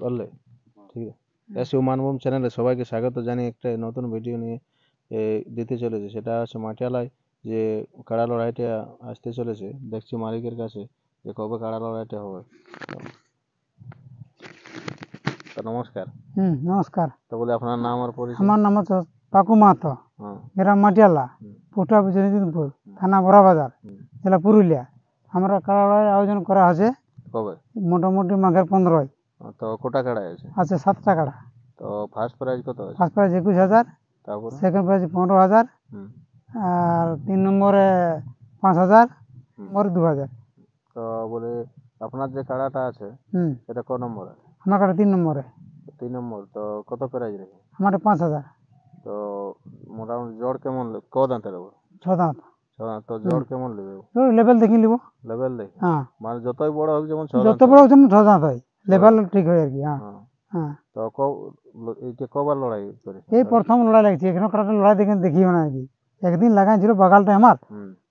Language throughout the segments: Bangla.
বললে ঠিক আছে। এসইউ মানভূম চ্যানেলে সবাইকে স্বাগত জানিয়ে একটা নতুন ভিডিও নিয়ে দিতে চলেছে। সেটা হচ্ছে মাটিয়ালায় যে কাড়া লড়াইটা আসতে চলেছে। দেখছি মালিকের কাছে যে কবে কাড়া লড়াইটা হবে। তো নমস্কার। নমস্কার। তো বলে আপনার নাম আর পরিচয়? আমার নাম হচ্ছে পাকু মাহাতো, গ্রাম মাটিয়ালা, পোস্ট অফিস জয়ন্তপুর, থানা বড়াবাজার, জেলা পুরুলিয়া। আমরা কাড়া লড়াইয়ের আয়োজন করা হয়েছে কবে? মোটামুটি মাঘের 15। তো কোটা কাড়া আছে? আছে 7টা কাড়া। তো ফার্স্ট প্রাইজ কত আছে? ফার্স্ট প্রাইজ 21,000, তারপরে সেকেন্ড প্রাইজ 15,000, আর 3 নম্বরে 5,000, আর 2,000। তো বলে আপনার যে কাড়াটা আছে সেটা ক নম্বর আছে? আমার কাড়া 3 নম্বরে। 3 নম্বর। তো কত প্রাইজ রেখে? আমার 5,000। তো মোটামুটি জড় কেমন ক দাঁতের হবে? 6 দাঁত। 6 দাঁত। তো জড় কেমন নেবে? লেভেল দেখি নিব। লেভেল দেখে? হ্যাঁ, মানে যতই বড় হোক, যেমন 6 যত বড় হোক যেমন 6 দাঁত হয়, লেভেল ঠিক হয় আর কি। হ্যাঁ হ্যাঁ। তো এইটা কবার লড়াই করে? এই প্রথম লড়াই লাগছে। এখানে কাড়াটা লড়াই দেখিও না আর কি। একদিন লাগাইছিল বাগালটা আমার,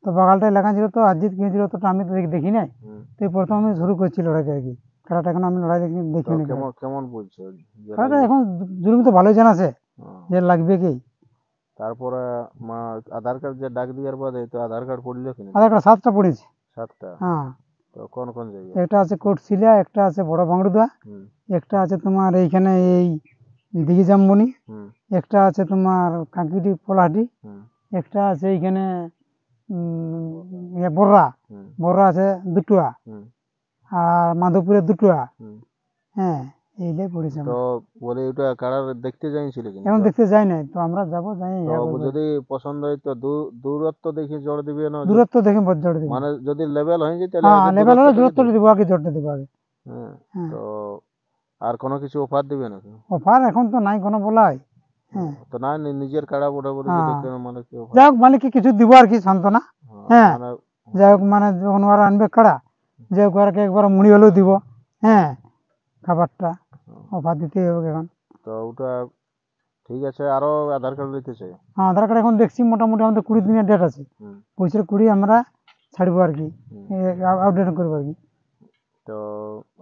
তো বাগালটাই লাগাইছিল, তো আজিত কি হয়েছিল তো আমি তো দেখি নাই। তো এই প্রথম আমি শুরু করছি লড়াইটা আর কি। কাড়াটা এখন আমি লড়াই দেখি নি। কেমন বুঝছো? কাড়াটা এখন জুলুম তো ভালোই জানাছে যে লাগবে কি। তারপরে আধার কার্ড যে ডাক দিয়ার বাদে তো আধার কার্ড পড়লো কিনা? আধার কার্ড 7টা পড়েছে। 7টা? হ্যাঁ। তো কোন কোন জায়গায়? একটা আছে কোটশিলা, একটা আছে বড় ভাঙড়ুদা, একটা আছে তোমার এইখানে এই দিঘি জামবনি, একটা আছে তোমার কাঁকিটি পোলাহাটি, একটা আছে এইখানে বড়রা আছে দুটুয়া, আর মাধবপুরের দুটুয়া। হ্যাঁ, এইটাই পড়েছে। তো বলে ওটা কাড়া দেখতে যাইছিল কিনা? এখন দেখতে যাই নাই, তো আমরা যাবো। যাই যদি পছন্দ হয় তো দূরত্ব দেখে জোর দিবে না? দূরত্ব দেখে জোর দিবে। মানে যদি লেভেল হয়ে যায় তাহলে হ্যাঁ, লেভেল হলে দূরত্ব দিব, আগে জোরটা দিব আগে। হ্যাঁ। তো আর কোনো কিছু অফার দিবে নাকি? অফার এখন তো নাই কোনো বলাই। হ্যাঁ, তো না, নিজের কাড়া বড় বড় মানে কি অফার? যাই হোক, মালিককে কিছু দিব আর কি, সান্ত্বনা। হ্যাঁ, যাই হোক, মানে যখন ওরা আনবে কাড়া, যাই হোক ওরাকে একবার মুড়ি হলেও দিব। হ্যাঁ, খাবারটা অফার দিতেই হবে এখন। তো ওটা ঠিক আছে। আরো আধার কার্ড নিতে চাই? হ্যাঁ, আধার কার্ড এখন দেখছি মোটামুটি আমাদের 20 দিনের ডেট আছে। 25-20 আমরা ছাড়বো আর কি, আপডেট করবো আর কি। তো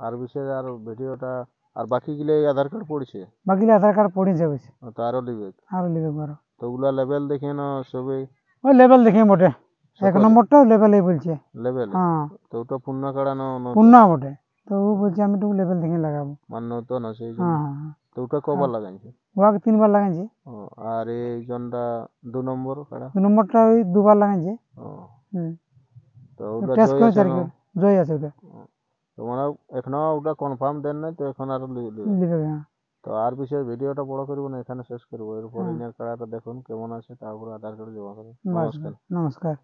আর বিশেষ আর ভিডিওটা আর বাকি গিলে আধার কার্ড পড়ছে? বাকি আধার কার্ড পড়েছে অবশ্য। তো আরো লিবে? আরো লিবে আরো। তো ওগুলা লেভেল দেখে না সবে? ওই লেভেল দেখে বটে, 1 নম্বরটাও লেভেলই বলছে। লেভেল? হ্যাঁ। তো ওটা পূর্ণ কাড়া না? পূর্ণ বটে। তো ও বলছে আমি তো লেভেল দেখে লাগাবো। মান্য তো না সেই জন্য। হ্যাঁ। তো ওটা কবার লাগাইছে? ওকে 3 বার লাগাইছে। আর এই জনটা 2 নম্বর কাড়া? 2 নম্বরটা ওই 2 বার লাগাইছে। তো ওটা টেস্ট করেছে আর কি, জয় আছে ওটা। তো মানে এখনো ওটা কনফার্ম দেন নাই, তো এখন আর লিবে? তো আর বিশেষ ভিডিওটা বড় করবো না, এখানে শেষ করবো। এরপর ইনার কাড়াটা দেখুন কেমন আছে, তারপরে আধার কার্ড জমা করুন। নমস্কার। নমস্কার।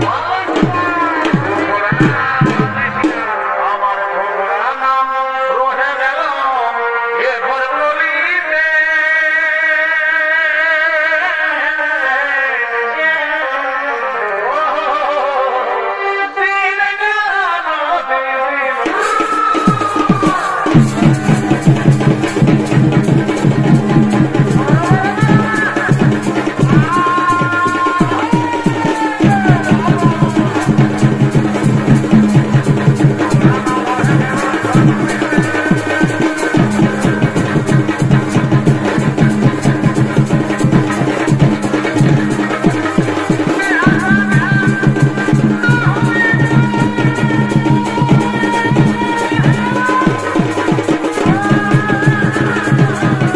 Wow.